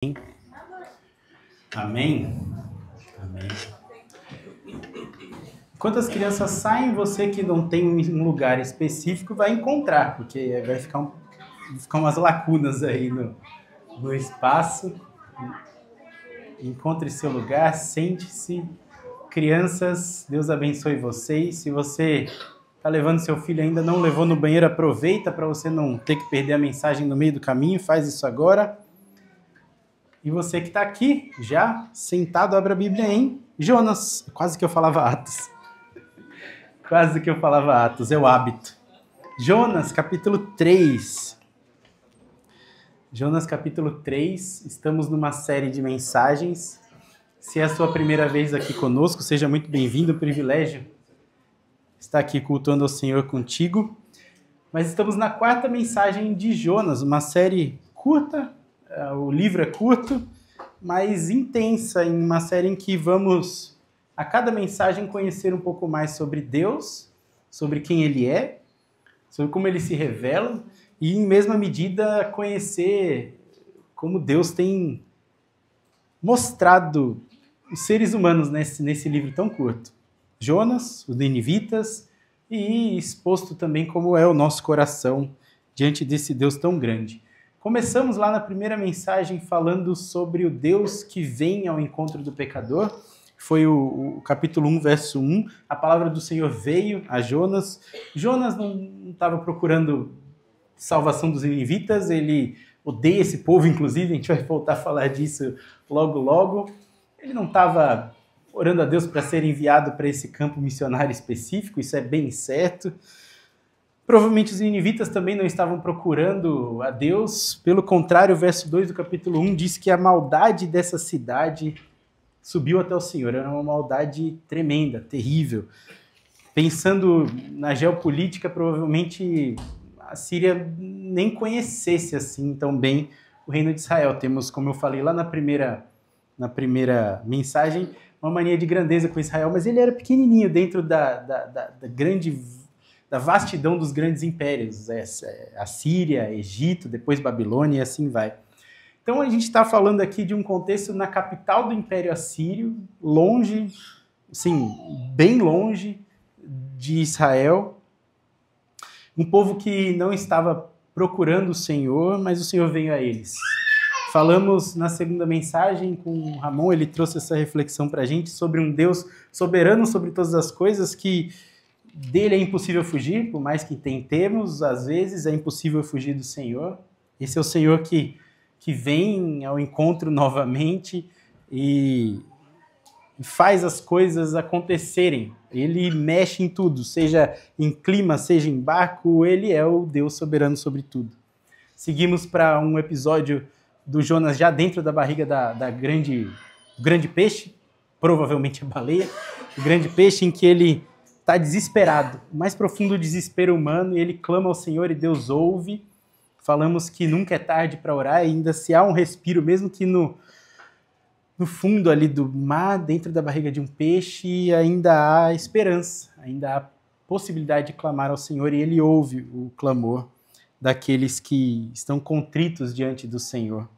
Amém? Amém. Enquanto as crianças saem, você que não tem um lugar específico vai encontrar, porque vai ficar umas lacunas aí no espaço. Encontre seu lugar, sente-se. Crianças, Deus abençoe vocês. Se você está levando seu filho e ainda não levou no banheiro, aproveita para você não ter que perder a mensagem no meio do caminho, faz isso agora. E você que está aqui, já sentado, abre a Bíblia em Jonas. Quase que eu falava Atos. Quase que eu falava Atos, é o hábito. Jonas, capítulo 3. Jonas, capítulo 3. Estamos numa série de mensagens. Se é a sua primeira vez aqui conosco, seja muito bem-vindo. É um privilégio estar aqui cultuando ao Senhor contigo. Mas estamos na quarta mensagem de Jonas, uma série curta. O livro é curto, mas intensa, em uma série em que vamos, a cada mensagem, conhecer um pouco mais sobre Deus, sobre quem Ele é, sobre como Ele se revela, e, em mesma medida, conhecer como Deus tem mostrado os seres humanos nesse livro tão curto. Jonas, os ninivitas, e exposto também como é o nosso coração diante desse Deus tão grande. Começamos lá na primeira mensagem falando sobre o Deus que vem ao encontro do pecador. Foi o capítulo 1, verso 1. A palavra do Senhor veio a Jonas. Jonas não estava procurando salvação dos ninivitas, ele odeia esse povo, inclusive, a gente vai voltar a falar disso logo, logo. Ele não estava orando a Deus para ser enviado para esse campo missionário específico, isso é bem certo. Provavelmente os ninivitas também não estavam procurando a Deus. Pelo contrário, o verso 2 do capítulo 1 diz que a maldade dessa cidade subiu até o Senhor. Era uma maldade tremenda, terrível. Pensando na geopolítica, provavelmente a Síria nem conhecesse assim tão bem o reino de Israel. Temos, como eu falei lá na primeira mensagem, uma mania de grandeza com Israel, mas ele era pequenininho dentro da vastidão dos grandes impérios, a Síria, Egito, depois Babilônia e assim vai. Então a gente está falando aqui de um contexto na capital do Império Assírio, longe, sim, bem longe de Israel, um povo que não estava procurando o Senhor, mas o Senhor veio a eles. Falamos na segunda mensagem com o Ramon, ele trouxe essa reflexão para a gente sobre um Deus soberano sobre todas as coisas, que dele é impossível fugir, por mais que tentemos, às vezes é impossível fugir do Senhor. Esse é o Senhor que vem ao encontro novamente e faz as coisas acontecerem. Ele mexe em tudo, seja em clima, seja em barco, ele é o Deus soberano sobre tudo. Seguimos para um episódio do Jonas já dentro da barriga do grande peixe, provavelmente a baleia, o grande peixe em que ele está desesperado, o mais profundo desespero humano, e ele clama ao Senhor e Deus ouve. Falamos que nunca é tarde para orar, ainda se há um respiro, mesmo que no fundo ali do mar, dentro da barriga de um peixe, ainda há esperança, ainda há possibilidade de clamar ao Senhor, e ele ouve o clamor daqueles que estão contritos diante do Senhor.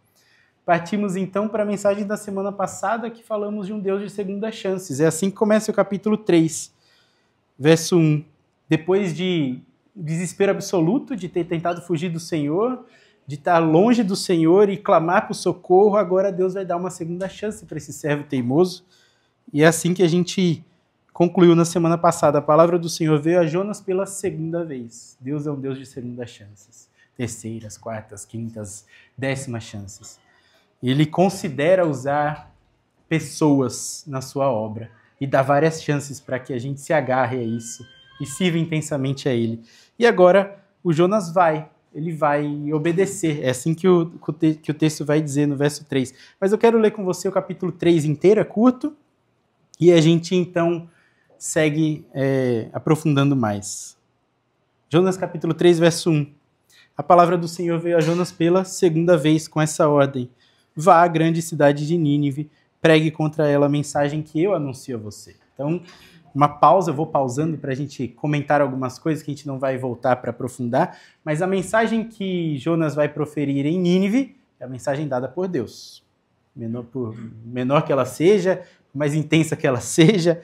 Partimos então para a mensagem da semana passada, que falamos de um Deus de segundas chances. É assim que começa o capítulo 3. Verso 1, depois de desespero absoluto, de ter tentado fugir do Senhor, de estar longe do Senhor e clamar por socorro, agora Deus vai dar uma segunda chance para esse servo teimoso. E é assim que a gente concluiu na semana passada. A palavra do Senhor veio a Jonas pela segunda vez. Deus é um Deus de segundas chances. Terceiras, quartas, quintas, 10ª chances. Ele considera usar pessoas na sua obra e dá várias chances para que a gente se agarre a isso e sirva intensamente a ele. E agora o Jonas ele vai obedecer. É assim que o texto vai dizer no verso 3. Mas eu quero ler com você o capítulo 3 inteiro, é curto, e a gente então segue aprofundando mais. Jonas capítulo 3, verso 1. A palavra do Senhor veio a Jonas pela segunda vez com essa ordem: vá à grande cidade de Nínive, pregue contra ela a mensagem que eu anuncio a você. Então, uma pausa, eu vou pausando para a gente comentar algumas coisas que a gente não vai voltar para aprofundar, mas a mensagem que Jonas vai proferir em Nínive é a mensagem dada por Deus. menor que ela seja, mais intensa que ela seja,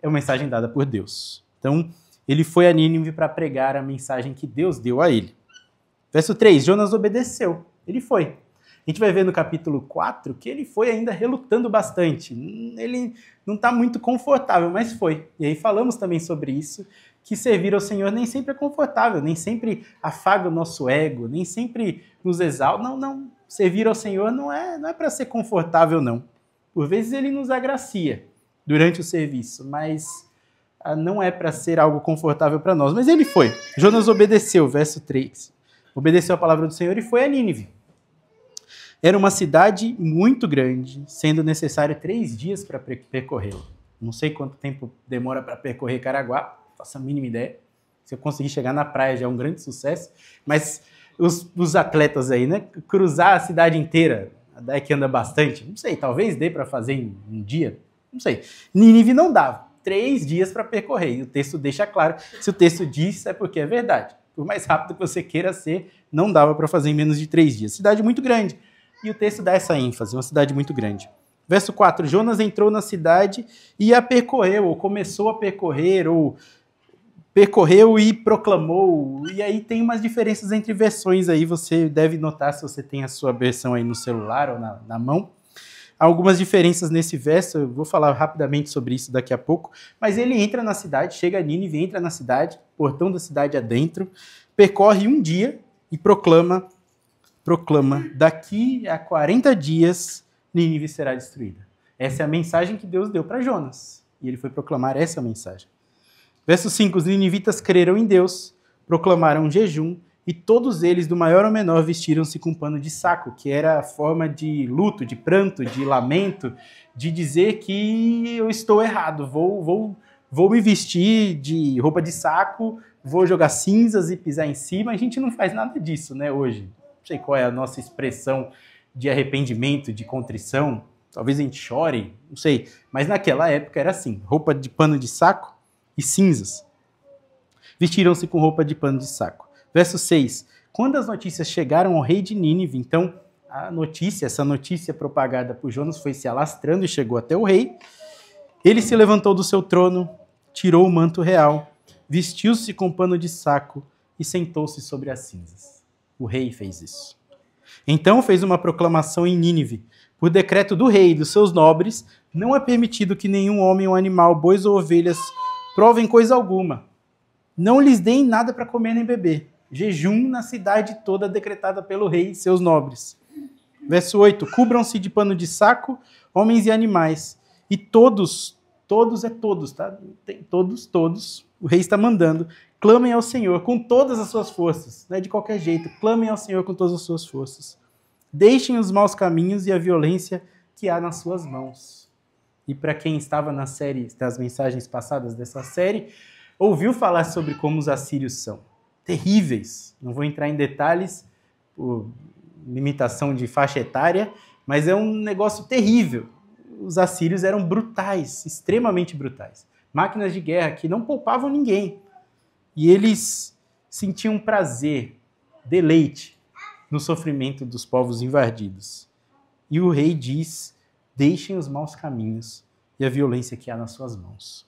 é uma mensagem dada por Deus. Então, ele foi a Nínive para pregar a mensagem que Deus deu a ele. Verso 3, Jonas obedeceu. Ele foi. A gente vai ver no capítulo 4 que ele foi ainda relutando bastante. Ele não está muito confortável, mas foi. E aí falamos também sobre isso, que servir ao Senhor nem sempre é confortável, nem sempre afaga o nosso ego, nem sempre nos exalta. Não. Servir ao Senhor não é para ser confortável, não. Por vezes ele nos agracia durante o serviço, mas não é para ser algo confortável para nós. Mas ele foi. Jonas obedeceu, verso 3. Obedeceu a palavra do Senhor e foi a Nínive. Era uma cidade muito grande, sendo necessário 3 dias para percorrê-la. Não sei quanto tempo demora para percorrer Caraguá, não faço a mínima ideia. Se eu conseguir chegar na praia já é um grande sucesso. Mas os atletas aí, né? Cruzar a cidade inteira, daí que anda bastante, não sei, talvez dê para fazer em um dia, não sei. Nínive não dava, 3 dias para percorrer. E o texto deixa claro, se o texto diz, é porque é verdade. Por mais rápido que você queira ser, não dava para fazer em menos de 3 dias. Cidade muito grande. E o texto dá essa ênfase, uma cidade muito grande. Verso 4, Jonas entrou na cidade e a percorreu, ou começou a percorrer, ou percorreu e proclamou. E aí tem umas diferenças entre versões aí, você deve notar se você tem a sua versão aí no celular ou na mão. Há algumas diferenças nesse verso, eu vou falar rapidamente sobre isso daqui a pouco, mas ele entra na cidade, chega a Nínive, entra na cidade, portão da cidade adentro, percorre um dia e proclama, daqui a 40 dias Nínive será destruída. Essa é a mensagem que Deus deu para Jonas, e ele foi proclamar essa mensagem. Verso 5, os ninivitas creram em Deus, proclamaram um jejum, e todos eles, do maior ao menor, vestiram-se com pano de saco, que era a forma de luto, de pranto, de lamento, de dizer que eu estou errado, vou me vestir de roupa de saco, vou jogar cinzas e pisar em cima. A gente não faz nada disso, né, hoje. Não sei qual é a nossa expressão de arrependimento, de contrição. Talvez a gente chore, não sei. Mas naquela época era assim, roupa de pano de saco e cinzas. Vestiram-se com roupa de pano de saco. Verso 6. Quando as notícias chegaram ao rei de Nínive, então essa notícia propagada por Jonas foi se alastrando e chegou até o rei. Ele se levantou do seu trono, tirou o manto real, vestiu-se com pano de saco e sentou-se sobre as cinzas. O rei fez isso. Então fez uma proclamação em Nínive. Por decreto do rei e dos seus nobres, não é permitido que nenhum homem ou animal, bois ou ovelhas, provem coisa alguma. Não lhes deem nada para comer nem beber. Jejum na cidade toda decretada pelo rei e seus nobres. Verso 8. Cubram-se de pano de saco, homens e animais. E todos, tá? Todos, o rei está mandando, clamem ao Senhor com todas as suas forças. Não é de qualquer jeito, clamem ao Senhor com todas as suas forças. Deixem os maus caminhos e a violência que há nas suas mãos. E para quem estava na série, das mensagens passadas dessa série, ouviu falar sobre como os assírios são terríveis. Não vou entrar em detalhes por limitação de faixa etária, mas é um negócio terrível. Os assírios eram brutais, extremamente brutais. Máquinas de guerra que não poupavam ninguém. E eles sentiam prazer, deleite no sofrimento dos povos invadidos. E o rei diz, deixem os maus caminhos e a violência que há nas suas mãos.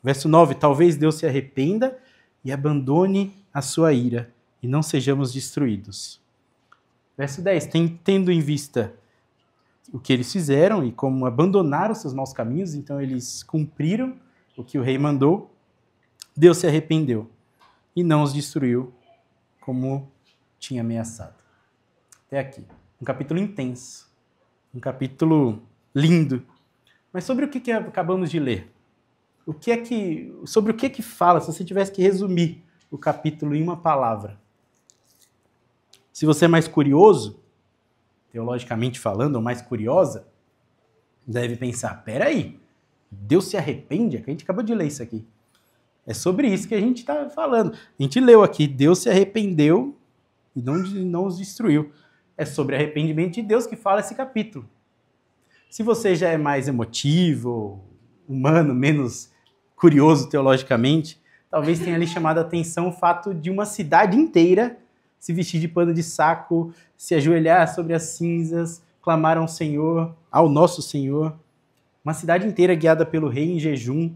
Verso 9, talvez Deus se arrependa e abandone a sua ira e não sejamos destruídos. Verso 10, tendo em vista o que eles fizeram e como abandonaram seus maus caminhos, então eles cumpriram o que o rei mandou, Deus se arrependeu e não os destruiu como tinha ameaçado. Até aqui. Um capítulo intenso, um capítulo lindo. Mas sobre o que acabamos de ler? Sobre o que fala, se você tivesse que resumir o capítulo em uma palavra? Se você é mais curioso, teologicamente falando, ou mais curiosa, deve pensar, peraí, Deus se arrepende? A gente acabou de ler isso aqui. É sobre isso que a gente está falando. A gente leu aqui, Deus se arrependeu e não os destruiu. É sobre arrependimento de Deus que fala esse capítulo. Se você já é mais emotivo, humano, menos curioso teologicamente, talvez tenha lhe chamado a atenção o fato de uma cidade inteira se vestir de pano de saco, se ajoelhar sobre as cinzas, clamar ao Senhor, ao nosso Senhor. Uma cidade inteira guiada pelo rei em jejum,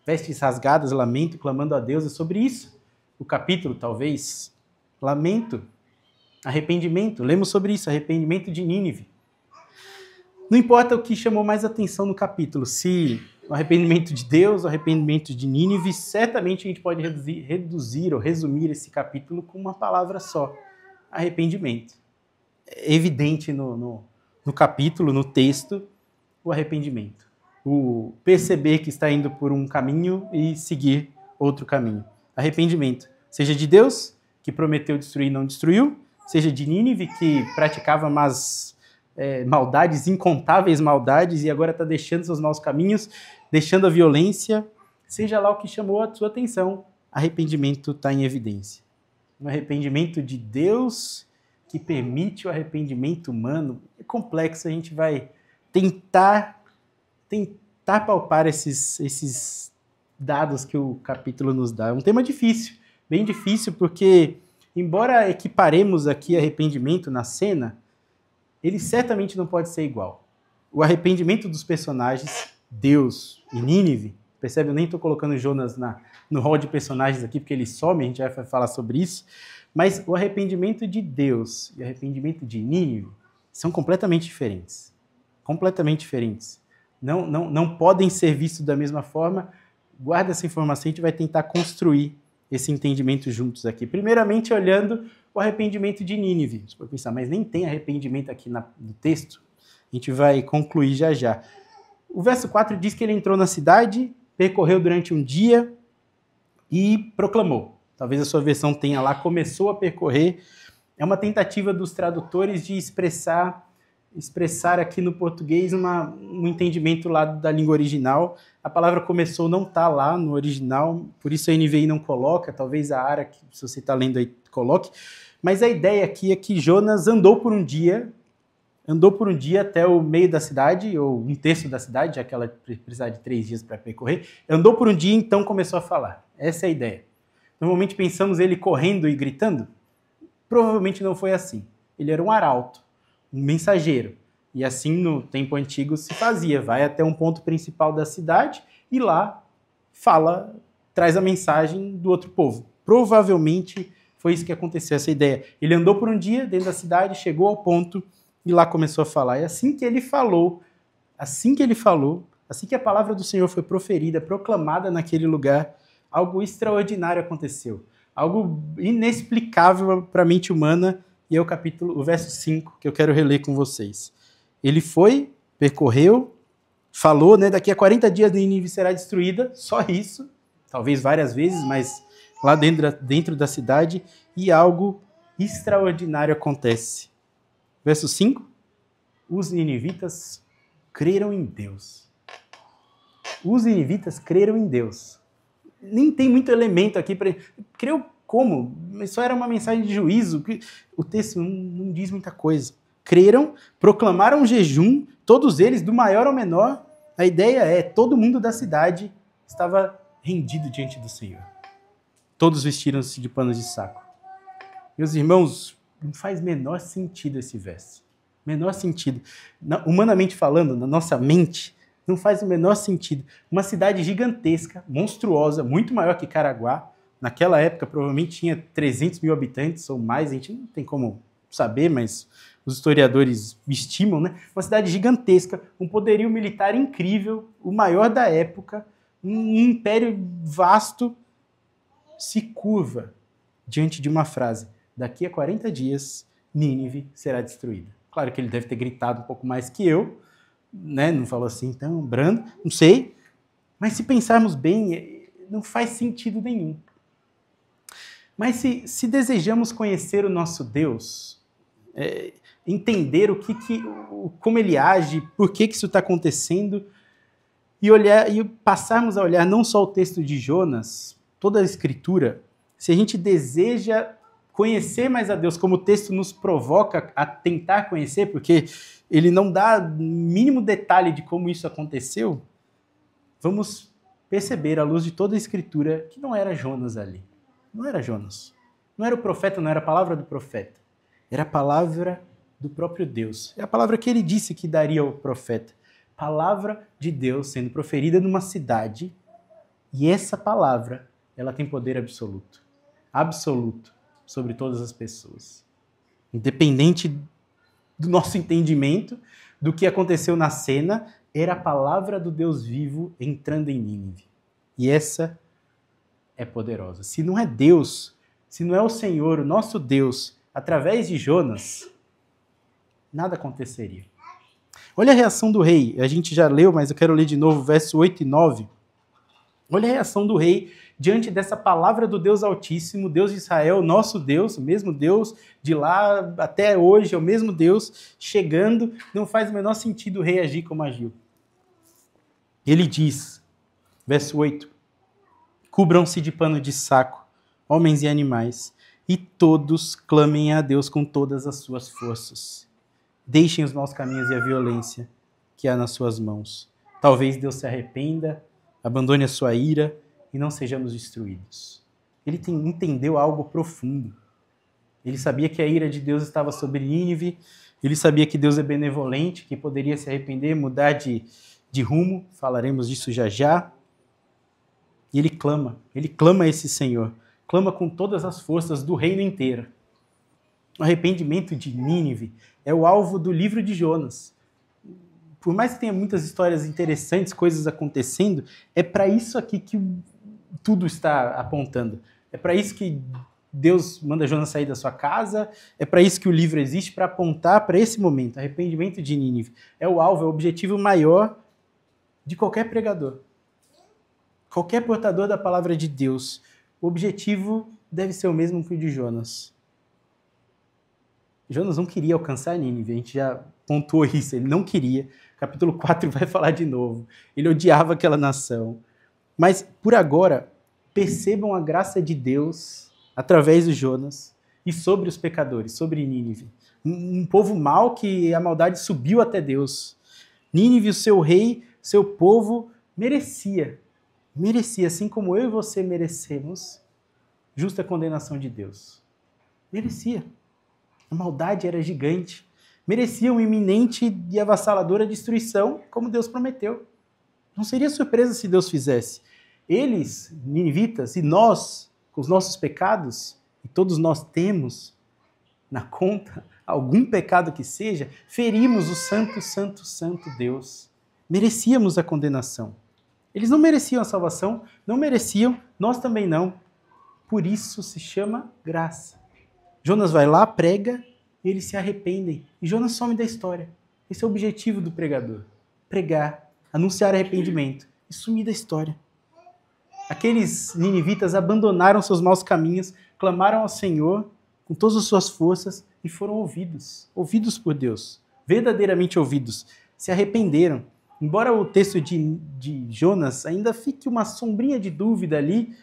vestes rasgadas, lamento, clamando a Deus. É sobre isso o capítulo, talvez. Lamento, arrependimento. Lemos sobre isso, arrependimento de Nínive. Não importa o que chamou mais atenção no capítulo, se o arrependimento de Deus, o arrependimento de Nínive, certamente a gente pode reduzir ou resumir esse capítulo com uma palavra só: arrependimento. É evidente no capítulo, no texto, o arrependimento. O perceber que está indo por um caminho e seguir outro caminho. Arrependimento. Seja de Deus, que prometeu destruir e não destruiu, seja de Nínive, que praticava maldades, incontáveis maldades, e agora está deixando seus maus caminhos, deixando a violência. Seja lá o que chamou a sua atenção, arrependimento está em evidência. Um arrependimento de Deus que permite o arrependimento humano. É complexo, a gente vai tentar palpar esses dados que o capítulo nos dá. É um tema difícil, bem difícil, porque, embora equiparemos aqui arrependimento na cena, ele certamente não pode ser igual. O arrependimento dos personagens, Deus e Nínive, percebe? Eu nem estou colocando Jonas no rol de personagens aqui, porque ele some, a gente vai falar sobre isso, mas o arrependimento de Deus e o arrependimento de Nínive são completamente diferentes. Completamente diferentes. Não podem ser vistos da mesma forma. Guarda essa informação, a gente vai tentar construir esse entendimento juntos aqui. Primeiramente, olhando o arrependimento de Nínive. Você pode pensar, mas nem tem arrependimento aqui no texto. A gente vai concluir já já. O verso 4 diz que ele entrou na cidade, percorreu durante um dia e proclamou. Talvez a sua versão tenha lá, começou a percorrer. É uma tentativa dos tradutores de expressar aqui no português um entendimento lá da língua original. A palavra começou não está lá no original, por isso a NVI não coloca, talvez a Ara, se você está lendo aí, coloque. Mas a ideia aqui é que Jonas andou por um dia até o meio da cidade, ou um terço da cidade, já que ela precisava de 3 dias para percorrer. Andou por um dia e então começou a falar. Essa é a ideia. Normalmente pensamos ele correndo e gritando. Provavelmente não foi assim. Ele era um arauto, um mensageiro. E assim no tempo antigo se fazia. Vai até um ponto principal da cidade e lá traz a mensagem do outro povo. Provavelmente foi isso que aconteceu, essa ideia. Ele andou por um dia dentro da cidade, chegou ao ponto e lá começou a falar. E assim que a palavra do Senhor foi proferida, proclamada naquele lugar, algo extraordinário aconteceu. Algo inexplicável para a mente humana. E é o verso 5, que eu quero reler com vocês. Ele foi, percorreu, falou, daqui a 40 dias Nínive será destruída, só isso, talvez várias vezes, mas lá dentro da cidade, e algo extraordinário acontece. Verso 5, os ninivitas creram em Deus. Os ninivitas creram em Deus. Nem tem muito elemento aqui para... Creu como? Só era uma mensagem de juízo. O texto não diz muita coisa. Creram, proclamaram jejum, todos eles, do maior ao menor. A ideia é, todo mundo da cidade estava rendido diante do Senhor. Todos vestiram-se de panos de saco. Meus irmãos, não faz menor sentido esse verso. Menor sentido. Humanamente falando, na nossa mente, não faz o menor sentido. Uma cidade gigantesca, monstruosa, muito maior que Caraguá. Naquela época, provavelmente tinha 300 mil habitantes ou mais. A gente não tem como saber, mas os historiadores estimam, Uma cidade gigantesca, um poderio militar incrível, o maior da época, um império vasto, se curva diante de uma frase: daqui a 40 dias, Nínive será destruída. Claro que ele deve ter gritado um pouco mais que eu, Não falou assim tão brando, não sei. Mas se pensarmos bem, não faz sentido nenhum. Mas se desejamos conhecer o nosso Deus, entender como ele age, por que isso está acontecendo, e passarmos a olhar não só o texto de Jonas, toda a Escritura, se a gente deseja conhecer mais a Deus, como o texto nos provoca a tentar conhecer, porque ele não dá mínimo detalhe de como isso aconteceu, vamos perceber, à luz de toda a Escritura, que não era Jonas ali. Não era Jonas. Não era o profeta, não era a palavra do profeta. Era a palavra do próprio Deus. É a palavra que ele disse que daria ao profeta. Palavra de Deus sendo proferida numa cidade, e essa palavra, ela tem poder absoluto. Absoluto sobre todas as pessoas. Independente do nosso entendimento do que aconteceu na cena, era a palavra do Deus vivo entrando em Nínive. E essa é poderosa. Se não é Deus, se não é o Senhor, o nosso Deus, através de Jonas, nada aconteceria. Olha a reação do rei. A gente já leu, mas eu quero ler de novo, verso 8 e 9. Olha a reação do rei diante dessa palavra do Deus Altíssimo, Deus de Israel, nosso Deus, o mesmo Deus de lá até hoje, é o mesmo Deus, chegando. Não faz o menor sentido o rei agir como agiu. Ele diz, verso 8, cubram-se de pano de saco, homens e animais, e todos clamem a Deus com todas as suas forças. Deixem os maus caminhos e a violência que há nas suas mãos. Talvez Deus se arrependa, abandone a sua ira e não sejamos destruídos. Ele entendeu algo profundo. Ele sabia que a ira de Deus estava sobre Nínive, ele sabia que Deus é benevolente, que poderia se arrepender, mudar de rumo, falaremos disso já já. E ele clama a esse Senhor, clama com todas as forças do reino inteiro. O arrependimento de Nínive é o alvo do livro de Jonas. Por mais que tenha muitas histórias interessantes, coisas acontecendo, é para isso aqui que tudo está apontando. É para isso que Deus manda Jonas sair da sua casa, é para isso que o livro existe, para apontar para esse momento. Arrependimento de Nínive é o alvo, é o objetivo maior de qualquer pregador. Qualquer portador da palavra de Deus. O objetivo deve ser o mesmo que o de Jonas. Jonas não queria alcançar Nínive, a gente já pontuou isso, ele não queria. Capítulo 4 vai falar de novo. Ele odiava aquela nação. Mas, por agora, percebam a graça de Deus através de Jonas e sobre os pecadores, sobre Nínive. Um povo mau que a maldade subiu até Deus. Nínive, o seu rei, seu povo, merecia, assim como eu e você merecemos, justa condenação de Deus. Merecia. A maldade era gigante. Merecia uma iminente e avassaladora destruição, como Deus prometeu. Não seria surpresa se Deus fizesse. Eles, ninivitas, e nós, com os nossos pecados, e todos nós temos na conta algum pecado que seja, ferimos o santo, santo, santo Deus. Merecíamos a condenação. Eles não mereciam a salvação, não mereciam, nós também não. Por isso se chama graça. Jonas vai lá, prega, e eles se arrependem. E Jonas some da história. Esse é o objetivo do pregador. Pregar, anunciar arrependimento e sumir da história. Aqueles ninivitas abandonaram seus maus caminhos, clamaram ao Senhor com todas as suas forças e foram ouvidos. Ouvidos por Deus. Verdadeiramente ouvidos. Se arrependeram. Embora o texto de Jonas ainda fique uma sombrinha de dúvida ali,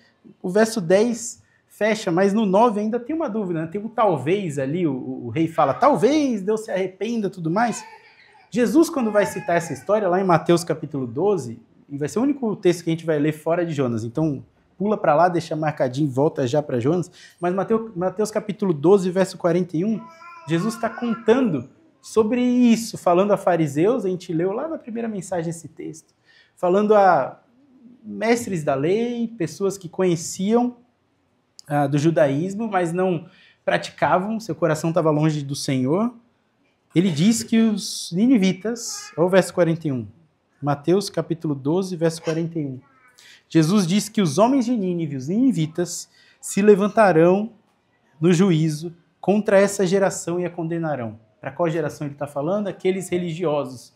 o verso 10 fecha, mas no 9 ainda tem uma dúvida, né? Tem um talvez ali, o rei fala, talvez Deus se arrependa e tudo mais. Jesus, quando vai citar essa história, lá em Mateus capítulo 12, e vai ser o único texto que a gente vai ler fora de Jonas, então pula para lá, deixa marcadinho, volta já para Jonas, mas Mateus capítulo 12, verso 41, Jesus está contando sobre isso, falando a fariseus, a gente leu lá na primeira mensagem esse texto, falando a mestres da lei, pessoas que conheciam do judaísmo, mas não praticavam, seu coração estava longe do Senhor. Ele diz que os ninivitas, olha o verso 41, Mateus capítulo 12, verso 41. Jesus diz que os homens de Nínive, os ninivitas, se levantarão no juízo contra essa geração e a condenarão. Para qual geração ele está falando? Aqueles religiosos,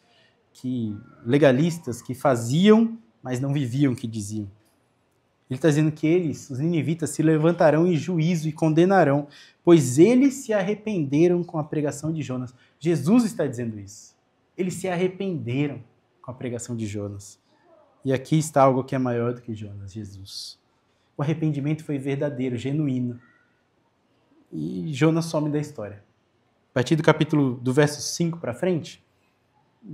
legalistas, que faziam, mas não viviam o que diziam. Ele está dizendo que eles, os ninivitas, se levantarão em juízo e condenarão, pois eles se arrependeram com a pregação de Jonas. Jesus está dizendo isso. Eles se arrependeram com a pregação de Jonas. E aqui está algo que é maior do que Jonas, Jesus. O arrependimento foi verdadeiro, genuíno. E Jonas some da história. A partir do verso 5 para frente,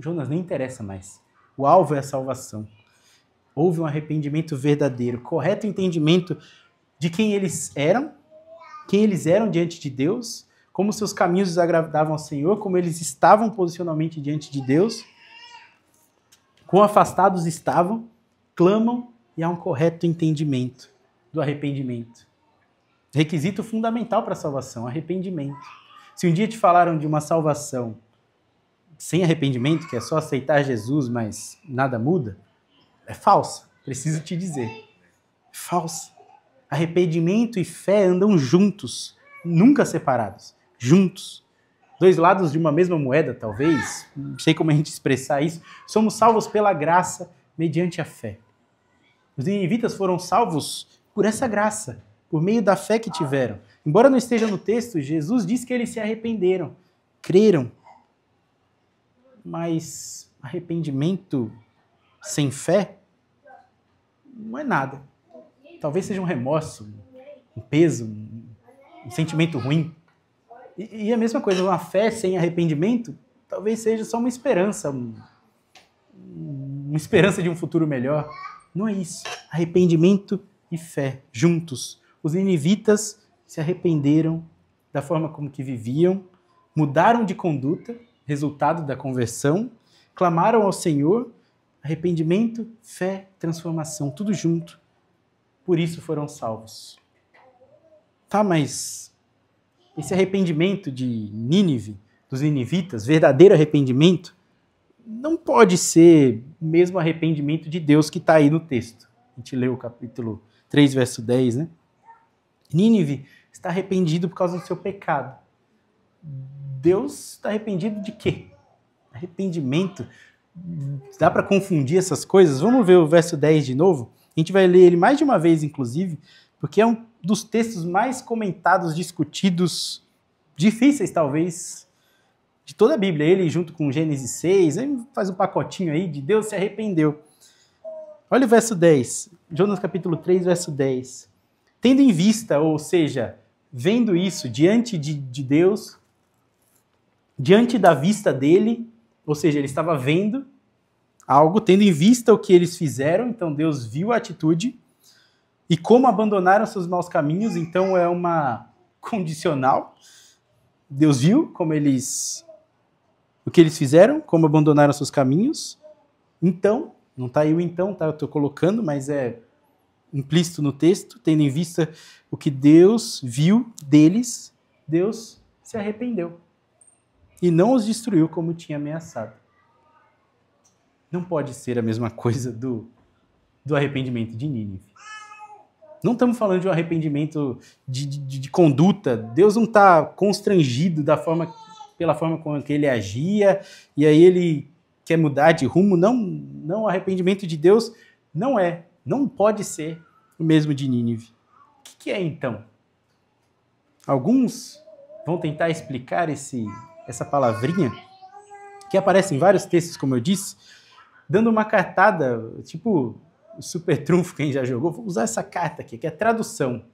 Jonas nem interessa mais. O alvo é a salvação. Houve um arrependimento verdadeiro, correto entendimento de quem eles eram diante de Deus, como seus caminhos desagradavam ao Senhor, como eles estavam posicionalmente diante de Deus, quão afastados estavam, clamam e há um correto entendimento do arrependimento. Requisito fundamental para a salvação, arrependimento. Se um dia te falaram de uma salvação sem arrependimento, que é só aceitar Jesus, mas nada muda, é falsa, preciso te dizer. É falsa. Arrependimento e fé andam juntos, nunca separados, juntos. Dois lados de uma mesma moeda, talvez, não sei como a gente expressar isso. Somos salvos pela graça, mediante a fé. Os ninivitas foram salvos por essa graça, por meio da fé que tiveram. Embora não esteja no texto, Jesus diz que eles se arrependeram, creram. Mas arrependimento sem fé não é nada. Talvez seja um remorso, um peso, um sentimento ruim. E a mesma coisa, uma fé sem arrependimento, talvez seja só uma esperança de um futuro melhor. Não é isso. Arrependimento e fé, juntos. Os ninivitas se arrependeram da forma como que viviam, mudaram de conduta, resultado da conversão, clamaram ao Senhor, arrependimento, fé, transformação, tudo junto. Por isso foram salvos. Tá, mas esse arrependimento de Nínive, dos ninivitas, verdadeiro arrependimento, não pode ser o mesmo arrependimento de Deus que está aí no texto. A gente leu o capítulo 3, verso 10, né? Nínive está arrependido por causa do seu pecado. Deus está arrependido de quê? Arrependimento. Dá para confundir essas coisas? Vamos ver o verso 10 de novo? A gente vai ler ele mais de uma vez, inclusive, porque é um dos textos mais comentados, discutidos, difíceis talvez, de toda a Bíblia. Ele junto com Gênesis 6, ele faz um pacotinho aí de Deus se arrependeu. Olha o verso 10, Jonas capítulo 3, verso 10. Tendo em vista, ou seja, vendo isso diante de Deus, diante da vista dele, ou seja, ele estava vendo algo, tendo em vista o que eles fizeram, então Deus viu a atitude, e como abandonaram seus maus caminhos, então é uma condicional. Deus viu o que eles fizeram, como abandonaram seus caminhos, então, não está aí o então, tá? Eu estou colocando, mas é implícito no texto, tendo em vista o que Deus viu deles, Deus se arrependeu e não os destruiu como tinha ameaçado. Não pode ser a mesma coisa do arrependimento de Nínive. Não estamos falando de um arrependimento de conduta. Deus não está constrangido pela forma com que ele agia e aí ele quer mudar de rumo. Não, o arrependimento de Deus não pode ser o mesmo de Nínive. O que é então? Alguns vão tentar explicar essa palavrinha, que aparece em vários textos, como eu disse, dando uma cartada, tipo o super trunfo, quem já jogou, vou usar essa carta aqui, que é tradução.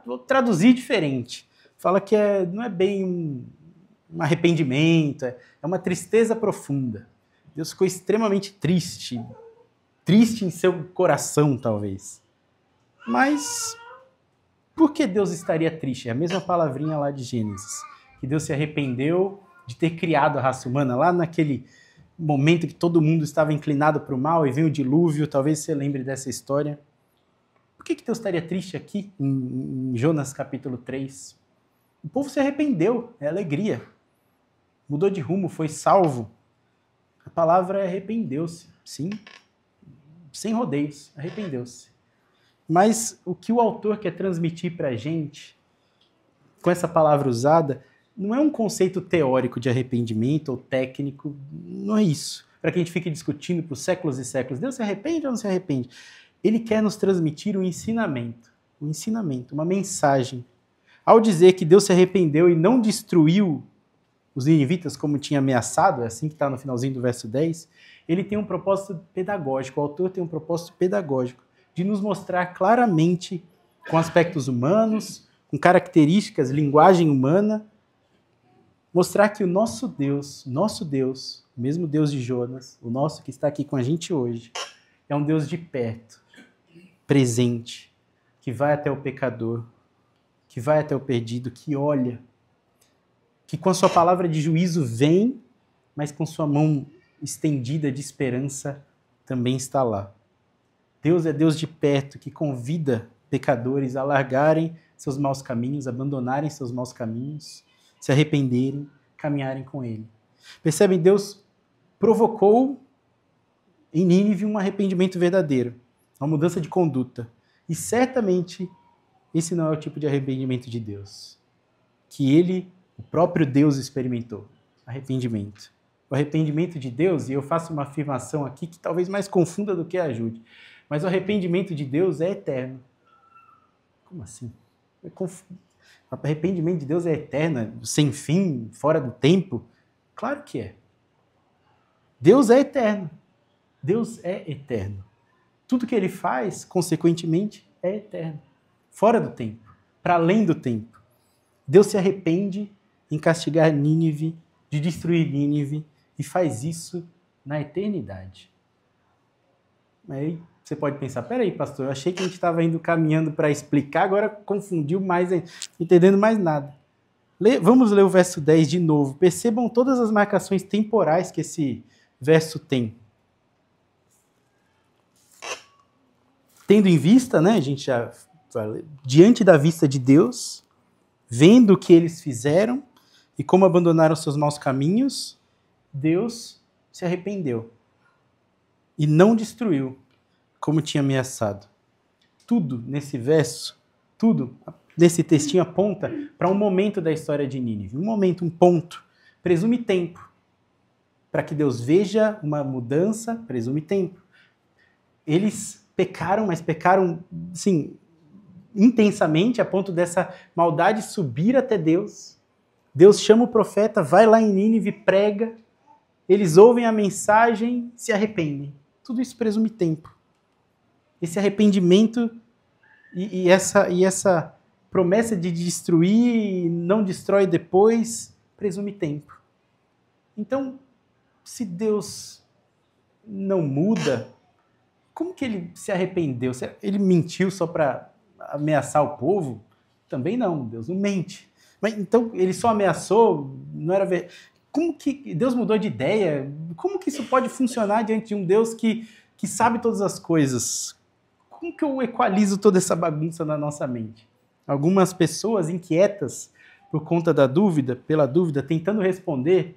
Vou traduzir diferente. Fala que não é bem um arrependimento, é uma tristeza profunda. Deus ficou extremamente triste em seu coração, talvez. Mas por que Deus estaria triste? É a mesma palavrinha lá de Gênesis, que Deus se arrependeu de ter criado a raça humana, lá naquele momento que todo mundo estava inclinado para o mal e veio o dilúvio, talvez você lembre dessa história. Por que Deus estaria triste aqui em Jonas capítulo 3? O povo se arrependeu, é alegria. Mudou de rumo, foi salvo. A palavra é arrependeu-se, sim, sem rodeios, arrependeu-se. Mas o que o autor quer transmitir para a gente, com essa palavra usada, não é um conceito teórico de arrependimento ou técnico, não é isso. Para que a gente fique discutindo por séculos e séculos, Deus se arrepende ou não se arrepende? Ele quer nos transmitir um ensinamento, uma mensagem. Ao dizer que Deus se arrependeu e não destruiu os ninivitas como tinha ameaçado, é assim que está no finalzinho do verso 10, ele tem um propósito pedagógico, o autor tem um propósito pedagógico, de nos mostrar claramente, com aspectos humanos, com características, linguagem humana, mostrar que o nosso Deus, o mesmo Deus de Jonas, o nosso que está aqui com a gente hoje, é um Deus de perto, presente, que vai até o pecador, que vai até o perdido, que olha, que com a sua palavra de juízo vem, mas com sua mão estendida de esperança também está lá. Deus é Deus de perto, que convida pecadores a largarem seus maus caminhos, abandonarem seus maus caminhos, se arrependerem, caminharem com Ele. Percebem? Deus provocou em Nínive um arrependimento verdadeiro, uma mudança de conduta. E certamente esse não é o tipo de arrependimento de Deus, que Ele, o próprio Deus, experimentou. Arrependimento. O arrependimento de Deus, e eu faço uma afirmação aqui que talvez mais confunda do que ajude, mas o arrependimento de Deus é eterno. Como assim? O arrependimento de Deus é eterno, sem fim, fora do tempo? Claro que é. Deus é eterno. Deus é eterno. Tudo que Ele faz, consequentemente, é eterno. Fora do tempo, para além do tempo. Deus se arrepende em castigar Nínive, de destruir Nínive, e faz isso na eternidade. Aí você pode pensar, peraí, pastor, eu achei que a gente estava indo caminhando para explicar, agora confundiu mais, não entendendo mais nada. Vamos ler o verso 10 de novo. Percebam todas as marcações temporais que esse verso tem. Tendo em vista, né, a gente já fala, diante da vista de Deus, vendo o que eles fizeram e como abandonaram seus maus caminhos, Deus se arrependeu e não destruiu, como tinha ameaçado. Tudo nesse verso, tudo nesse textinho aponta para um momento da história de Nínive. Um momento, um ponto. Presume tempo. Para que Deus veja uma mudança, presume tempo. Eles pecaram, mas pecaram, sim, intensamente, a ponto dessa maldade subir até Deus. Deus chama o profeta, vai lá em Nínive, prega. Eles ouvem a mensagem, se arrependem. Tudo isso presume tempo. Esse arrependimento e essa promessa de destruir e não destrói depois, presume tempo. Então, se Deus não muda, como que Ele se arrependeu? Ele mentiu só para ameaçar o povo? Também não, Deus não mente. Mas então, Ele só ameaçou, não era verdade. Como que Deus mudou de ideia? Como que isso pode funcionar diante de um Deus que sabe todas as coisas? Como que eu equalizo toda essa bagunça na nossa mente? Algumas pessoas inquietas por conta da dúvida, pela dúvida, tentando responder,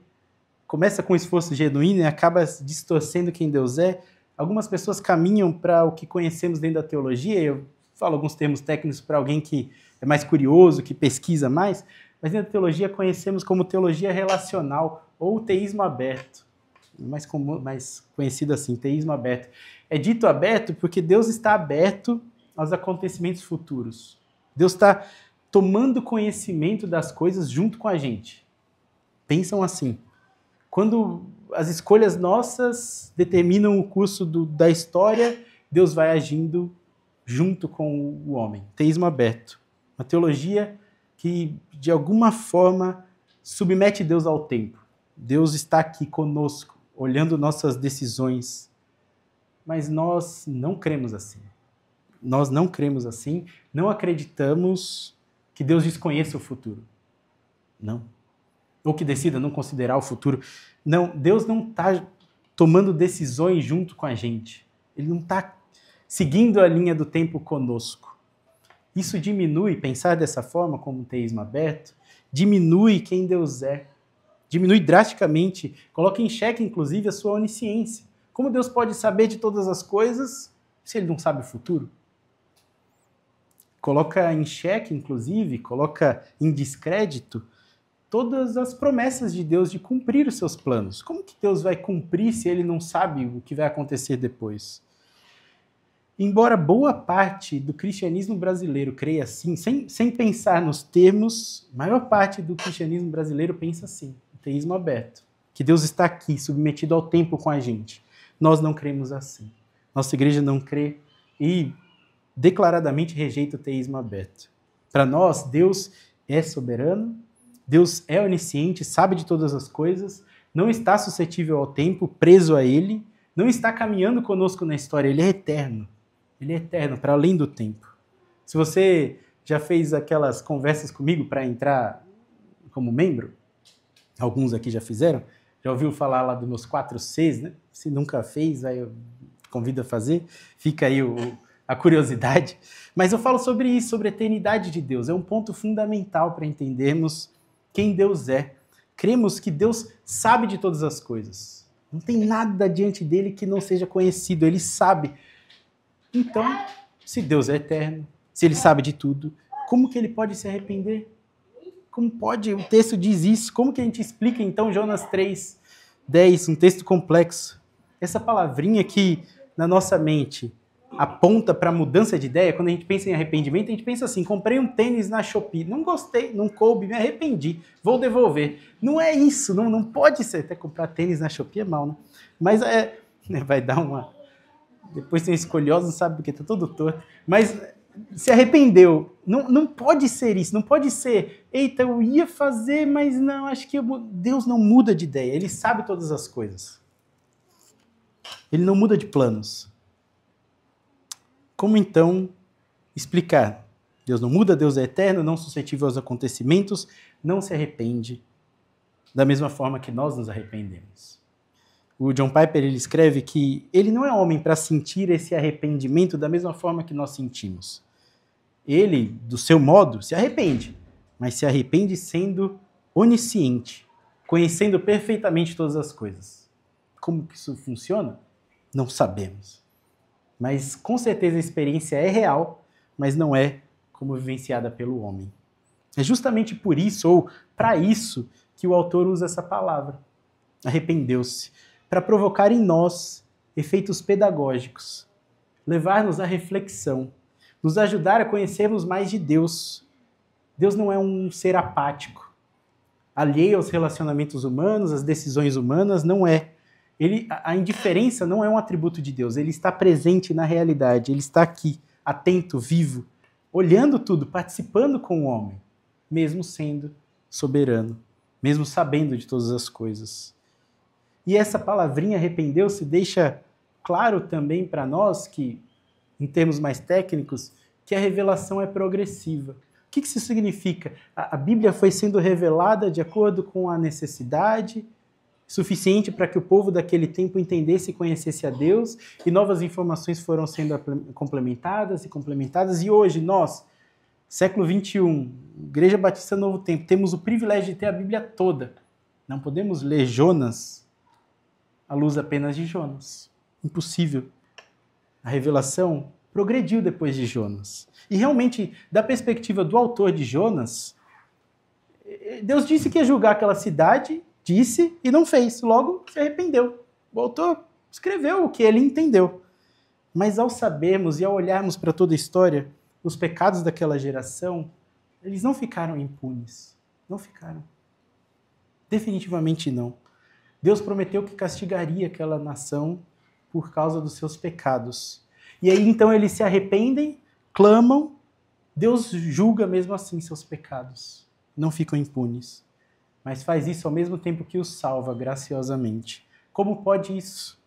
começa com um esforço genuíno e acaba distorcendo quem Deus é. Algumas pessoas caminham para o que conhecemos dentro da teologia, eu falo alguns termos técnicos para alguém que é mais curioso, que pesquisa mais, mas dentro da teologia conhecemos como teologia relacional ou teísmo aberto, mais conhecido assim, teísmo aberto. É dito aberto porque Deus está aberto aos acontecimentos futuros. Deus está tomando conhecimento das coisas junto com a gente. Pensam assim. Quando as escolhas nossas determinam o curso da história, Deus vai agindo junto com o homem. Teísmo aberto. Uma teologia que, de alguma forma, submete Deus ao tempo. Deus está aqui conosco, olhando nossas decisões. Mas nós não cremos assim. Nós não cremos assim, não acreditamos que Deus desconheça o futuro. Não. Ou que decida não considerar o futuro. Não, Deus não está tomando decisões junto com a gente. Ele não está seguindo a linha do tempo conosco. Isso diminui, pensar dessa forma, como um teísmo aberto, diminui quem Deus é. Diminui drasticamente, coloca em xeque, inclusive, a sua onisciência. Como Deus pode saber de todas as coisas se Ele não sabe o futuro? Coloca em xeque, inclusive, coloca em descrédito todas as promessas de Deus de cumprir os seus planos. Como que Deus vai cumprir se Ele não sabe o que vai acontecer depois? Embora boa parte do cristianismo brasileiro creia assim, sem pensar nos termos, a maior parte do cristianismo brasileiro pensa assim, o teísmo aberto, que Deus está aqui, submetido ao tempo com a gente. Nós não cremos assim. Nossa igreja não crê e declaradamente rejeita o teísmo aberto. Para nós, Deus é soberano, Deus é onisciente, sabe de todas as coisas, não está suscetível ao tempo, preso a Ele, não está caminhando conosco na história, Ele é eterno. Ele é eterno, para além do tempo. Se você já fez aquelas conversas comigo para entrar como membro, Alguns aqui já fizeram. Já ouviu falar lá dos meus 4 Cs, né? Se nunca fez, aí eu convido a fazer. Fica aí a curiosidade. Mas eu falo sobre isso, sobre a eternidade de Deus. É um ponto fundamental para entendermos quem Deus é. Cremos que Deus sabe de todas as coisas. Não tem nada diante dele que não seja conhecido. Ele sabe. Então, se Deus é eterno, se ele sabe de tudo, como que ele pode se arrepender? Como pode? O texto diz isso. Como que a gente explica, então, Jonas 3:10, um texto complexo? Essa palavrinha que, na nossa mente, aponta para mudança de ideia. Quando a gente pensa em arrependimento, a gente pensa assim, comprei um tênis na Shopee, não gostei, não coube, me arrependi, vou devolver. Não é isso, não pode ser. Até comprar tênis na Shopee é mal, né? Mas vai dar uma... Depois tem escoliose, não sabe porque tá todo torto. Mas se arrependeu. Não pode ser isso, não pode ser, eita, eu ia fazer, mas não, acho que Deus não muda de ideia, ele sabe todas as coisas. Ele não muda de planos. Como então explicar? Deus não muda, Deus é eterno, não suscetível aos acontecimentos, não se arrepende da mesma forma que nós nos arrependemos. O John Piper ele escreve que ele não é homem para sentir esse arrependimento da mesma forma que nós sentimos. Ele, do seu modo, se arrepende, mas se arrepende sendo onisciente, conhecendo perfeitamente todas as coisas. Como que isso funciona? Não sabemos. Mas com certeza a experiência é real, mas não é como vivenciada pelo homem. É justamente por isso, ou para isso, que o autor usa essa palavra. Arrependeu-se. Para provocar em nós efeitos pedagógicos, levar-nos à reflexão, nos ajudar a conhecermos mais de Deus. Deus não é um ser apático, alheio aos relacionamentos humanos, às decisões humanas, não é. A indiferença não é um atributo de Deus, ele está presente na realidade, ele está aqui, atento, vivo, olhando tudo, participando com o homem, mesmo sendo soberano, mesmo sabendo de todas as coisas. E essa palavrinha arrependeu-se deixa claro também para nós que, em termos mais técnicos, que a revelação é progressiva. O que isso significa? A Bíblia foi sendo revelada de acordo com a necessidade suficiente para que o povo daquele tempo entendesse e conhecesse a Deus, e novas informações foram sendo complementadas, e hoje nós, século XXI, Igreja Batista Novo Tempo, temos o privilégio de ter a Bíblia toda. Não podemos ler Jonas à luz apenas de Jonas. Impossível. A revelação progrediu depois de Jonas. E realmente, da perspectiva do autor de Jonas, Deus disse que ia julgar aquela cidade, disse e não fez. Logo, se arrependeu. O autor escreveu o que ele entendeu. Mas ao sabermos e ao olharmos para toda a história, os pecados daquela geração, eles não ficaram impunes. Não ficaram. Definitivamente não. Deus prometeu que castigaria aquela nação por causa dos seus pecados. E aí então eles se arrependem, clamam, Deus julga mesmo assim seus pecados. Não ficam impunes. Mas faz isso ao mesmo tempo que os salva graciosamente. Como pode isso?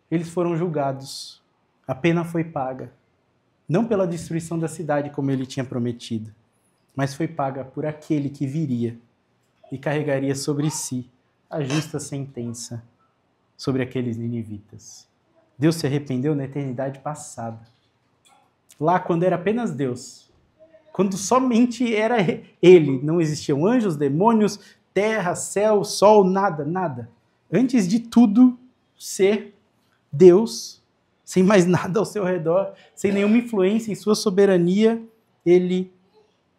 Eles foram julgados. A pena foi paga. Não pela destruição da cidade como ele tinha prometido, mas foi paga por aquele que viria e carregaria sobre si a justa sentença sobre aqueles ninivitas. Deus se arrependeu na eternidade passada. Lá, quando era apenas Deus, quando somente era Ele, não existiam anjos, demônios, terra, céu, sol, nada, nada. Antes de tudo ser Deus, sem mais nada ao seu redor, sem nenhuma influência em sua soberania, Ele,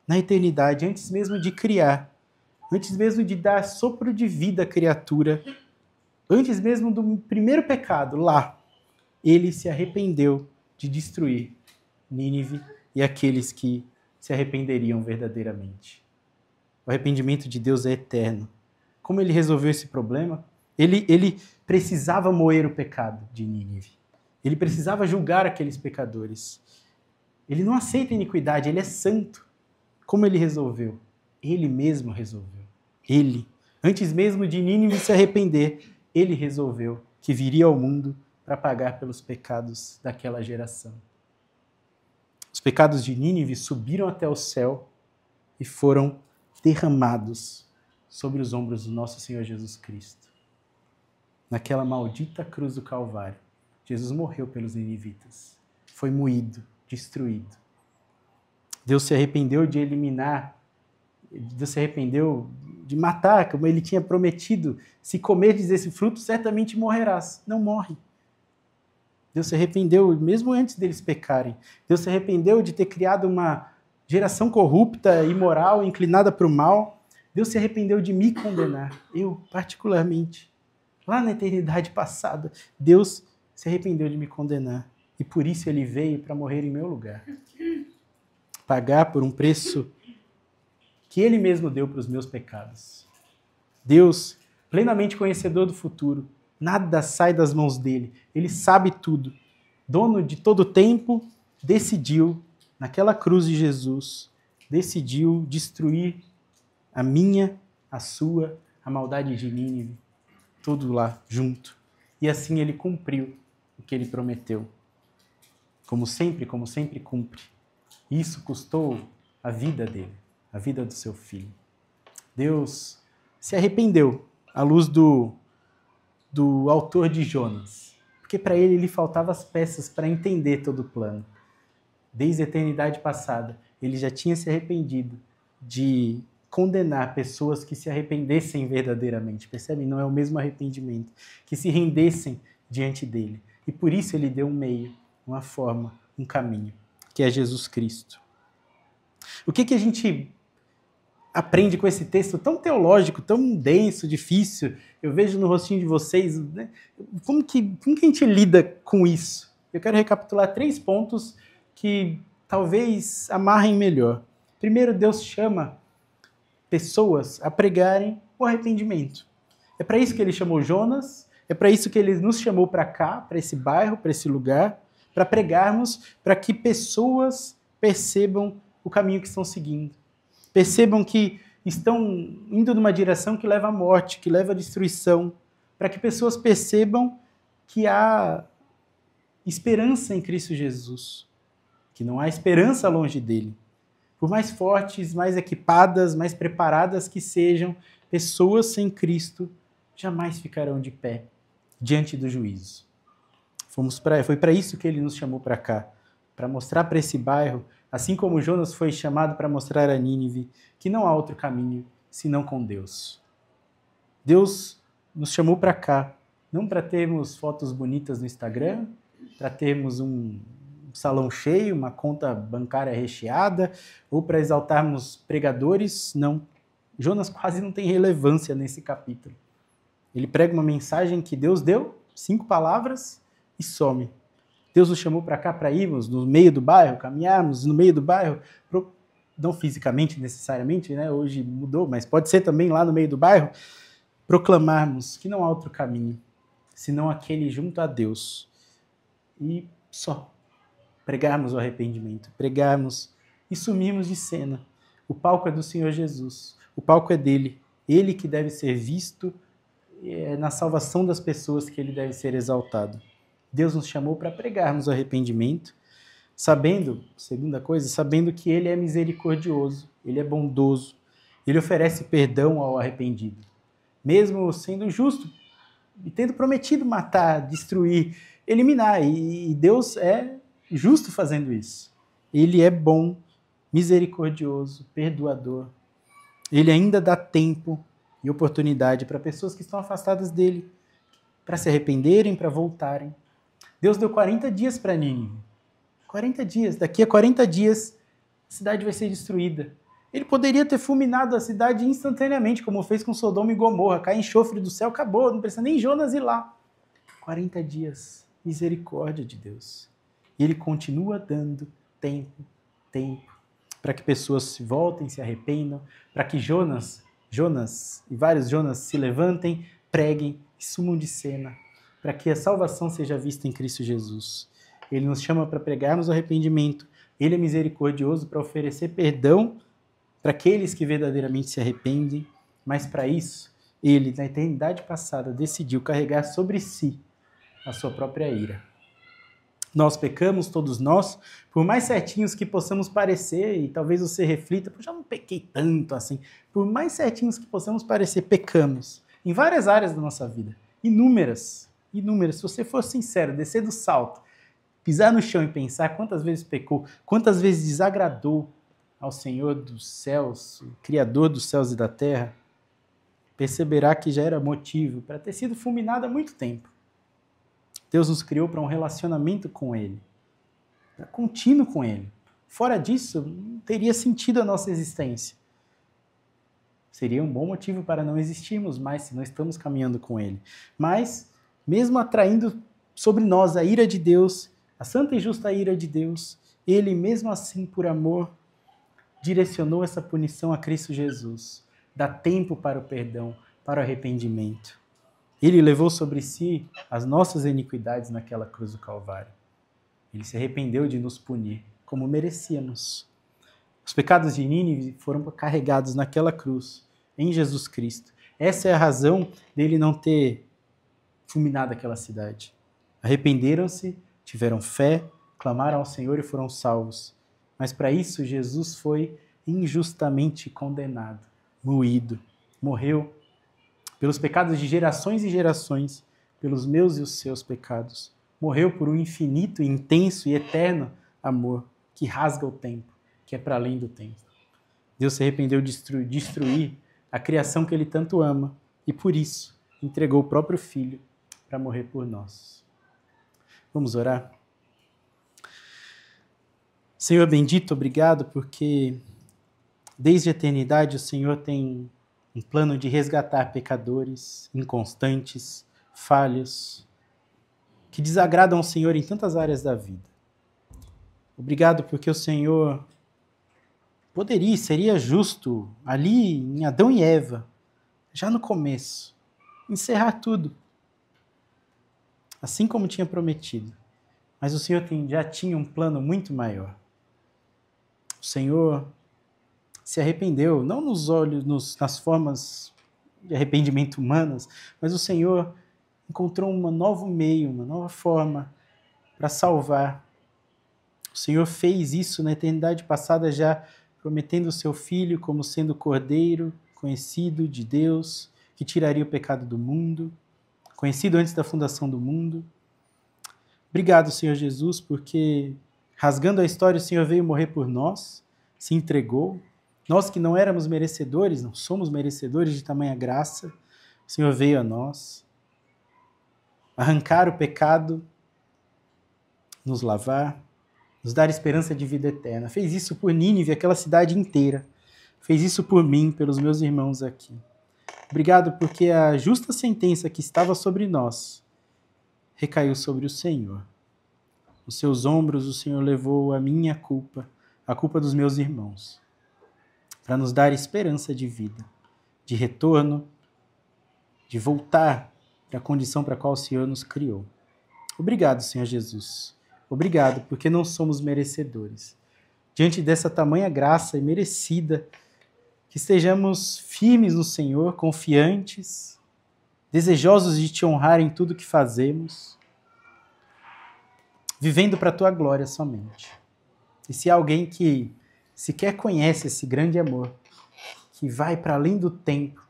na eternidade, antes mesmo de criar, antes mesmo de dar sopro de vida à criatura, antes mesmo do primeiro pecado, lá, ele se arrependeu de destruir Nínive e aqueles que se arrependeriam verdadeiramente. O arrependimento de Deus é eterno. Como ele resolveu esse problema? Ele precisava moer o pecado de Nínive. Ele precisava julgar aqueles pecadores. Ele não aceita iniquidade, ele é santo. Como ele resolveu? Ele mesmo resolveu. Ele, antes mesmo de Nínive se arrepender, ele resolveu que viria ao mundo para pagar pelos pecados daquela geração. Os pecados de Nínive subiram até o céu e foram derramados sobre os ombros do nosso Senhor Jesus Cristo. Naquela maldita cruz do Calvário, Jesus morreu pelos ninivitas. Foi moído, destruído. Deus se arrependeu de eliminar, Deus se arrependeu de matar, como ele tinha prometido. Se comerdes esse fruto, certamente morrerás. Não morre. Deus se arrependeu, mesmo antes deles pecarem. Deus se arrependeu de ter criado uma geração corrupta, imoral, inclinada para o mal. Deus se arrependeu de me condenar. Eu, particularmente. Lá na eternidade passada, Deus se arrependeu de me condenar. E por isso ele veio para morrer em meu lugar. Pagar por um preço que ele mesmo deu para os meus pecados. Deus, plenamente conhecedor do futuro, nada sai das mãos dele. Ele sabe tudo. Dono de todo o tempo, decidiu, naquela cruz de Jesus, decidiu destruir a minha, a sua, a maldade de Nínive. Tudo lá, junto. E assim ele cumpriu o que ele prometeu. Como sempre cumpre. Isso custou a vida dele, a vida do seu filho. Deus se arrependeu à luz do autor de Jonas, porque para ele faltavam as peças para entender todo o plano. Desde a eternidade passada, ele já tinha se arrependido de condenar pessoas que se arrependessem verdadeiramente. Percebem? Não é o mesmo arrependimento. Que se rendessem diante dele. E por isso ele deu um meio, uma forma, um caminho, que é Jesus Cristo. O que a gente aprende com esse texto tão teológico, tão denso, difícil? Eu vejo no rostinho de vocês, né? Como que a gente lida com isso? Eu quero recapitular 3 pontos que talvez amarrem melhor. Primeiro, Deus chama pessoas a pregarem o arrependimento. É para isso que ele chamou Jonas, é para isso que ele nos chamou para cá, para esse bairro, para esse lugar, para pregarmos, para que pessoas percebam o caminho que estão seguindo. Percebam que estão indo numa direção que leva à morte, que leva à destruição, para que pessoas percebam que há esperança em Cristo Jesus, que não há esperança longe dele. Por mais fortes, mais equipadas, mais preparadas que sejam, pessoas sem Cristo jamais ficarão de pé diante do juízo. Foi para isso que ele nos chamou para cá, para mostrar para esse bairro, assim como Jonas foi chamado para mostrar a Nínive, que não há outro caminho senão com Deus. Deus nos chamou para cá, não para termos fotos bonitas no Instagram, para termos um salão cheio, uma conta bancária recheada, ou para exaltarmos pregadores. Não. Jonas quase não tem relevância nesse capítulo. Ele prega uma mensagem que Deus deu, 5 palavras, e some. Deus nos chamou para cá para irmos no meio do bairro, caminharmos no meio do bairro, não fisicamente necessariamente, né? Hoje mudou, mas pode ser também lá no meio do bairro, proclamarmos que não há outro caminho, senão aquele junto a Deus. E só. Pregarmos o arrependimento, pregarmos e sumirmos de cena. O palco é do Senhor Jesus, o palco é dele, ele que deve ser visto, na salvação das pessoas que ele deve ser exaltado. Deus nos chamou para pregarmos o arrependimento, sabendo, segunda coisa, sabendo que ele é misericordioso, ele é bondoso, ele oferece perdão ao arrependido, mesmo sendo justo e tendo prometido matar, destruir, eliminar, e Deus é justo fazendo isso. Ele é bom, misericordioso, perdoador. Ele ainda dá tempo e oportunidade para pessoas que estão afastadas dele, para se arrependerem, para voltarem. Deus deu 40 dias para Nínive. 40 dias. Daqui a 40 dias, a cidade vai ser destruída. Ele poderia ter fulminado a cidade instantaneamente, como fez com Sodoma e Gomorra. Cai enxofre do céu, acabou. Não precisa nem Jonas ir lá. 40 dias. Misericórdia de Deus. E ele continua dando tempo, para que pessoas se voltem, se arrependam, para que Jonas e vários Jonas se levantem, preguem e sumam de cena, para que a salvação seja vista em Cristo Jesus. Ele nos chama para pregarmos o arrependimento. Ele é misericordioso para oferecer perdão para aqueles que verdadeiramente se arrependem, mas para isso, ele, na eternidade passada, decidiu carregar sobre si a sua própria ira. Nós pecamos, todos nós, por mais certinhos que possamos parecer, e talvez você reflita, já não pequei tanto assim, por mais certinhos que possamos parecer, pecamos em várias áreas da nossa vida, inúmeras, inúmeras. Se você for sincero, descer do salto, pisar no chão e pensar quantas vezes pecou, quantas vezes desagradou ao Senhor dos céus, o Criador dos céus e da terra, perceberá que já era motivo para ter sido fulminado há muito tempo. Deus nos criou para um relacionamento com Ele, para contínuo com Ele. Fora disso, não teria sentido a nossa existência. Seria um bom motivo para não existirmos mais se não estamos caminhando com Ele. Mas, mesmo atraindo sobre nós a ira de Deus, a santa e justa ira de Deus, Ele, mesmo assim, por amor, direcionou essa punição a Cristo Jesus. Dá tempo para o perdão, para o arrependimento. Ele levou sobre si as nossas iniquidades naquela cruz do Calvário. Ele se arrependeu de nos punir, como merecíamos. Os pecados de Nínive foram carregados naquela cruz, em Jesus Cristo. Essa é a razão dele não ter fulminado aquela cidade. Arrependeram-se, tiveram fé, clamaram ao Senhor e foram salvos. Mas para isso, Jesus foi injustamente condenado, moído, morreu pelos pecados de gerações e gerações, pelos meus e os seus pecados. Morreu por um infinito, intenso e eterno amor que rasga o tempo, que é para além do tempo. Deus se arrependeu de destruir a criação que Ele tanto ama e, por isso, entregou o próprio Filho para morrer por nós. Vamos orar? Senhor bendito, obrigado porque desde a eternidade o Senhor tem um plano de resgatar pecadores inconstantes, falhos, que desagradam ao Senhor em tantas áreas da vida. Obrigado porque o Senhor poderia, seria justo, ali em Adão e Eva, já no começo, encerrar tudo, assim como tinha prometido. Mas o Senhor já tinha um plano muito maior. O Senhor se arrependeu, não nos olhos, nas formas de arrependimento humanas, mas o Senhor encontrou um novo meio, uma nova forma para salvar. O Senhor fez isso na eternidade passada, já prometendo o seu Filho como sendo o Cordeiro conhecido de Deus, que tiraria o pecado do mundo, conhecido antes da fundação do mundo. Obrigado, Senhor Jesus, porque rasgando a história, o Senhor veio morrer por nós, se entregou. Nós que não éramos merecedores, não somos merecedores de tamanha graça, o Senhor veio a nós arrancar o pecado, nos lavar, nos dar esperança de vida eterna. Fez isso por Nínive, aquela cidade inteira. Fez isso por mim, pelos meus irmãos aqui. Obrigado porque a justa sentença que estava sobre nós recaiu sobre o Senhor. Nos seus ombros o Senhor levou a minha culpa, a culpa dos meus irmãos, para nos dar esperança de vida, de retorno, de voltar para a condição para a qual o Senhor nos criou. Obrigado, Senhor Jesus. Obrigado, porque não somos merecedores. Diante dessa tamanha graça imerecida, que estejamos firmes no Senhor, confiantes, desejosos de Te honrar em tudo que fazemos, vivendo para a Tua glória somente. E se há alguém que sequer conhece esse grande amor, que vai para além do tempo,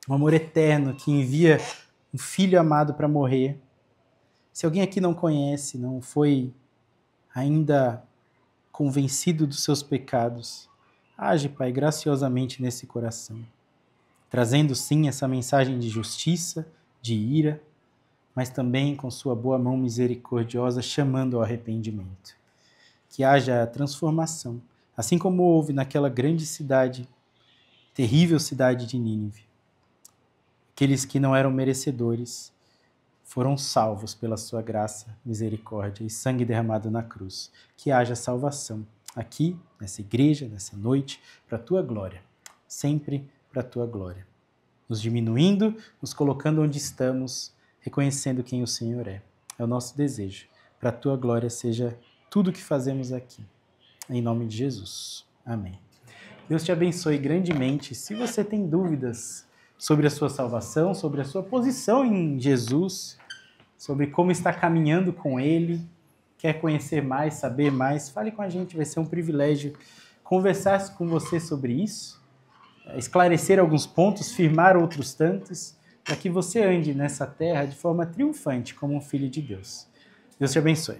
um amor eterno que envia um filho amado para morrer, se alguém aqui não conhece, não foi ainda convencido dos seus pecados, age, Pai, graciosamente nesse coração, trazendo sim essa mensagem de justiça, de ira, mas também com sua boa mão misericordiosa chamando ao arrependimento. Que haja transformação, assim como houve naquela grande cidade, terrível cidade de Nínive. Aqueles que não eram merecedores foram salvos pela sua graça, misericórdia e sangue derramado na cruz. Que haja salvação aqui, nessa igreja, nessa noite, para a Tua glória, sempre para a Tua glória. Nos diminuindo, nos colocando onde estamos, reconhecendo quem o Senhor é. É o nosso desejo. Para a Tua glória seja tudo o que fazemos aqui. Em nome de Jesus. Amém. Deus te abençoe grandemente. Se você tem dúvidas sobre a sua salvação, sobre a sua posição em Jesus, sobre como está caminhando com Ele, quer conhecer mais, saber mais, fale com a gente, vai ser um privilégio conversar com você sobre isso, esclarecer alguns pontos, firmar outros tantos, para que você ande nessa terra de forma triunfante como um filho de Deus. Deus te abençoe.